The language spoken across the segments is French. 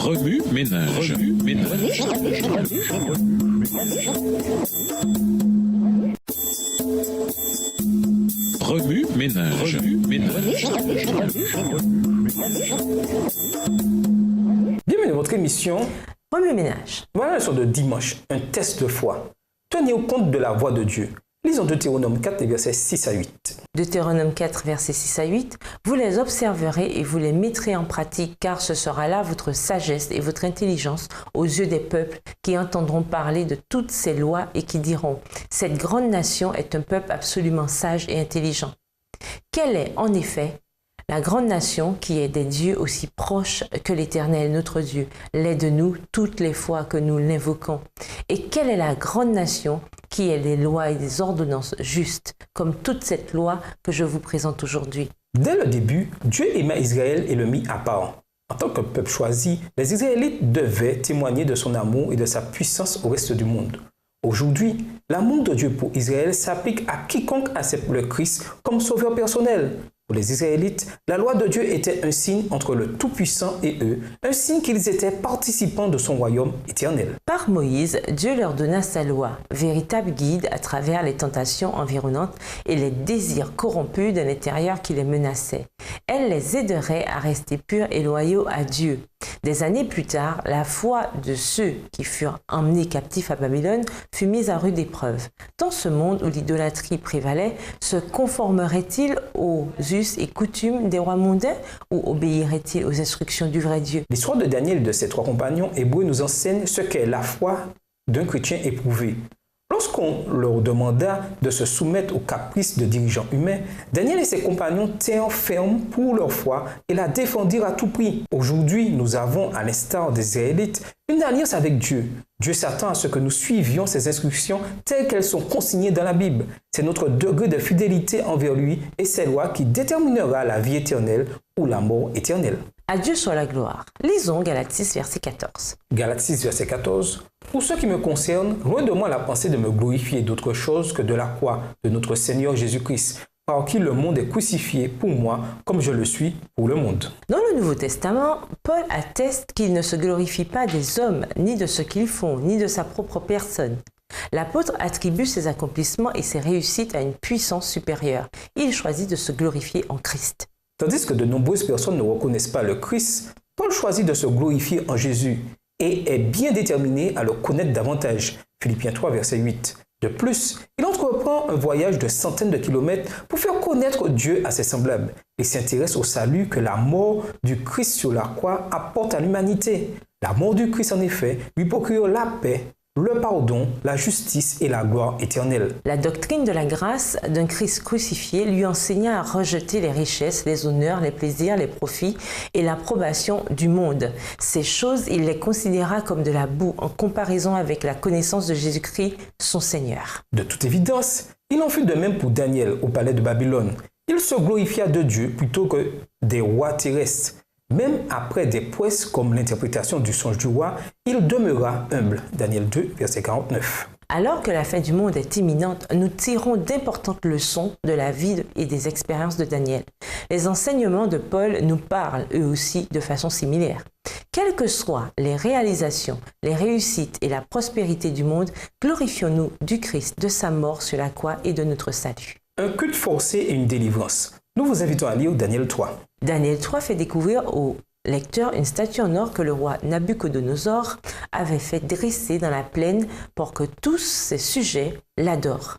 Remue ménage. Remue ménage. Bienvenue à votre émission Remue ménage. Voilà la leçon de dimanche, un test de foi. Tenez compte de la voix de Dieu. Lisons Deutéronome 4, versets 6 à 8. Deutéronome 4, versets 6 à 8. Vous les observerez et vous les mettrez en pratique, car ce sera là votre sagesse et votre intelligence aux yeux des peuples qui entendront parler de toutes ces lois et qui diront « Cette grande nation est un peuple absolument sage et intelligent. » Quelle est, en effet, la grande nation qui est des dieux aussi proches que l'Éternel, notre Dieu, l'est de nous toutes les fois que nous l'invoquons? Et quelle est la grande nation qui est des lois et des ordonnances justes, comme toute cette loi que je vous présente aujourd'hui? Dès le début, Dieu aima Israël et le mit à part. En tant que peuple choisi, les Israélites devaient témoigner de son amour et de sa puissance au reste du monde. Aujourd'hui, l'amour de Dieu pour Israël s'applique à quiconque accepte le Christ comme sauveur personnel. Pour les Israélites, la loi de Dieu était un signe entre le Tout-Puissant et eux, un signe qu'ils étaient participants de son royaume éternel. Par Moïse, Dieu leur donna sa loi, véritable guide à travers les tentations environnantes et les désirs corrompus de l'intérieur qui les menaçaient. Elle les aiderait à rester purs et loyaux à Dieu. Des années plus tard, la foi de ceux qui furent emmenés captifs à Babylone fut mise à rude épreuve. Dans ce monde où l'idolâtrie prévalait, se conformerait-il aux us et coutumes des rois mondains ou obéirait-il aux instructions du vrai Dieu? L'histoire de Daniel et de ses trois compagnons hébreux nous enseigne ce qu'est la foi d'un chrétien éprouvé. Lorsqu'on leur demanda de se soumettre aux caprices de dirigeants humains, Daniel et ses compagnons tinrent ferme pour leur foi et la défendirent à tout prix. Aujourd'hui, nous avons, à l'instar des Israélites, une alliance avec Dieu. Dieu s'attend à ce que nous suivions ses instructions telles qu'elles sont consignées dans la Bible. C'est notre degré de fidélité envers lui et ses lois qui déterminera la vie éternelle ou la mort éternelle. À Dieu soit la gloire. Lisons Galates 6, verset 14. Galates 6, verset 14. Pour ce qui me concerne, loin de moi la pensée de me glorifier d'autre chose que de la croix de notre Seigneur Jésus-Christ, par qui le monde est crucifié pour moi, comme je le suis pour le monde. Dans le Nouveau Testament, Paul atteste qu'il ne se glorifie pas des hommes, ni de ce qu'ils font, ni de sa propre personne. L'apôtre attribue ses accomplissements et ses réussites à une puissance supérieure. Il choisit de se glorifier en Christ. Tandis que de nombreuses personnes ne reconnaissent pas le Christ, Paul choisit de se glorifier en Jésus et est bien déterminé à le connaître davantage. Philippiens 3, verset 8. De plus, il entreprend un voyage de centaines de kilomètres pour faire connaître Dieu à ses semblables. Il s'intéresse au salut que la mort du Christ sur la croix apporte à l'humanité. La mort du Christ, en effet, lui procure la paix, le pardon, la justice et la gloire éternelle. La doctrine de la grâce d'un Christ crucifié lui enseigna à rejeter les richesses, les honneurs, les plaisirs, les profits et l'approbation du monde. Ces choses, il les considéra comme de la boue en comparaison avec la connaissance de Jésus-Christ, son Seigneur. De toute évidence, il en fut de même pour Daniel au palais de Babylone. Il se glorifia de Dieu plutôt que des rois terrestres. Même après des prouesses comme l'interprétation du songe du roi, il demeura humble. Daniel 2, verset 49. Alors que la fin du monde est imminente, nous tirons d'importantes leçons de la vie et des expériences de Daniel. Les enseignements de Paul nous parlent eux aussi de façon similaire. Quelles que soient les réalisations, les réussites et la prospérité du monde, glorifions-nous du Christ, de sa mort sur la croix et de notre salut. Un culte forcé et une délivrance. Nous vous invitons à lire Daniel 3. Daniel 3 fait découvrir au lecteur une statue en or que le roi Nabuchodonosor avait fait dresser dans la plaine pour que tous ses sujets l'adorent.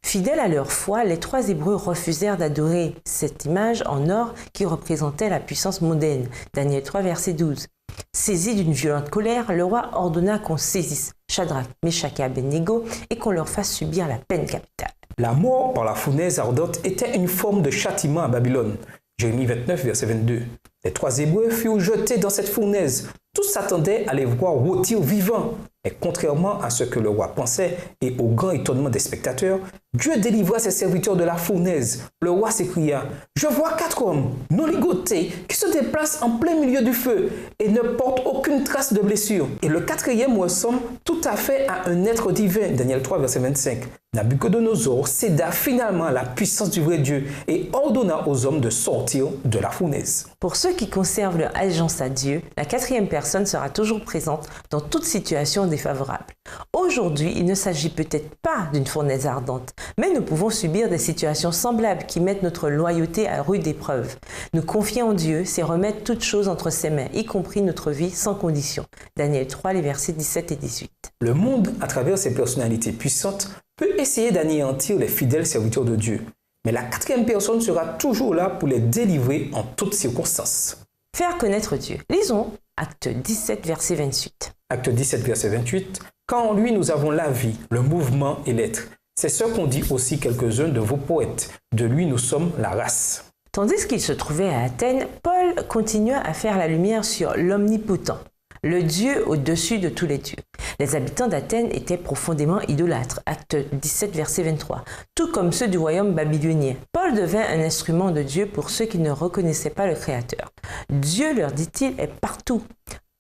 Fidèles à leur foi, les trois Hébreux refusèrent d'adorer cette image en or qui représentait la puissance mondaine. Daniel 3, verset 12. Saisi d'une violente colère, le roi ordonna qu'on saisisse Shadrach, Meshach et Abednego et qu'on leur fasse subir la peine capitale. La mort par la fournaise ardente était une forme de châtiment à Babylone. Jérémie 29, verset 22. Les trois Hébreux furent jetés dans cette fournaise. Tous s'attendaient à les voir rôtir vivants. Mais contrairement à ce que le roi pensait et au grand étonnement des spectateurs, Dieu délivra ses serviteurs de la fournaise. Le roi s'écria, « Je vois 4 hommes, non ligotés, qui se déplacent en plein milieu du feu et ne portent aucune trace de blessure. » Et le 4e ressemble tout à fait à un être divin. Daniel 3, verset 25. Nabuchodonosor céda finalement à la puissance du vrai Dieu et ordonna aux hommes de sortir de la fournaise. Pour ceux qui conservent leur allégeance à Dieu, la 4e personne sera toujours présente dans toute situation défavorable. Aujourd'hui, il ne s'agit peut-être pas d'une fournaise ardente, mais nous pouvons subir des situations semblables qui mettent notre loyauté à rude épreuve. Nous confier en Dieu, c'est remettre toutes choses entre ses mains, y compris notre vie sans condition. Daniel 3, les versets 17 et 18. Le monde, à travers ses personnalités puissantes, peut essayer d'anéantir les fidèles serviteurs de Dieu. Mais la 4e personne sera toujours là pour les délivrer en toutes circonstances. Faire connaître Dieu. Lisons Acte 17, verset 28. Acte 17, verset 28. « Quand en lui nous avons la vie, le mouvement et l'être. C'est ce qu'ont dit aussi quelques-uns de vos poètes. De lui nous sommes la race. » Tandis qu'il se trouvait à Athènes, Paul continua à faire la lumière sur l'omnipotent, le Dieu au-dessus de tous les dieux. Les habitants d'Athènes étaient profondément idolâtres. Acte 17, verset 23. Tout comme ceux du royaume babylonien. Paul devint un instrument de Dieu pour ceux qui ne reconnaissaient pas le Créateur. Dieu, leur dit-il, est partout.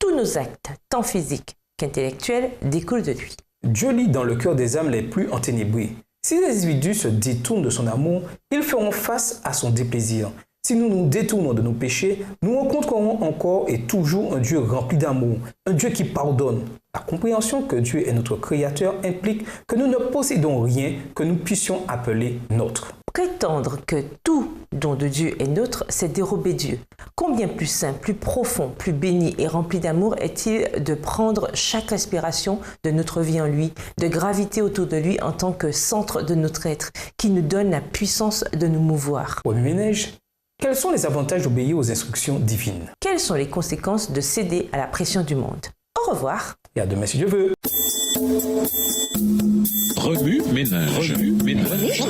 Tous nos actes, tant physiques qu'intellectuels, découlent de lui. Dieu lit dans le cœur des âmes les plus enténébrées. Si les individus se détournent de son amour, ils feront face à son déplaisir. Si nous nous détournons de nos péchés, nous rencontrerons encore et toujours un Dieu rempli d'amour, un Dieu qui pardonne. La compréhension que Dieu est notre Créateur implique que nous ne possédons rien que nous puissions appeler nôtre. Prétendre que tout don de Dieu est nôtre, c'est dérober Dieu. Combien plus saint, plus profond, plus béni et rempli d'amour est-il de prendre chaque respiration de notre vie en lui, de graviter autour de lui en tant que centre de notre être, qui nous donne la puissance de nous mouvoir. Premier ménage, quels sont les avantages d'obéir aux instructions divines? Quelles sont les conséquences de céder à la pression du monde? Au revoir. Et à demain si Dieu veut. Remue ménage. Remue ménage.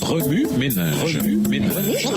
Remue ménage. Remue ménage.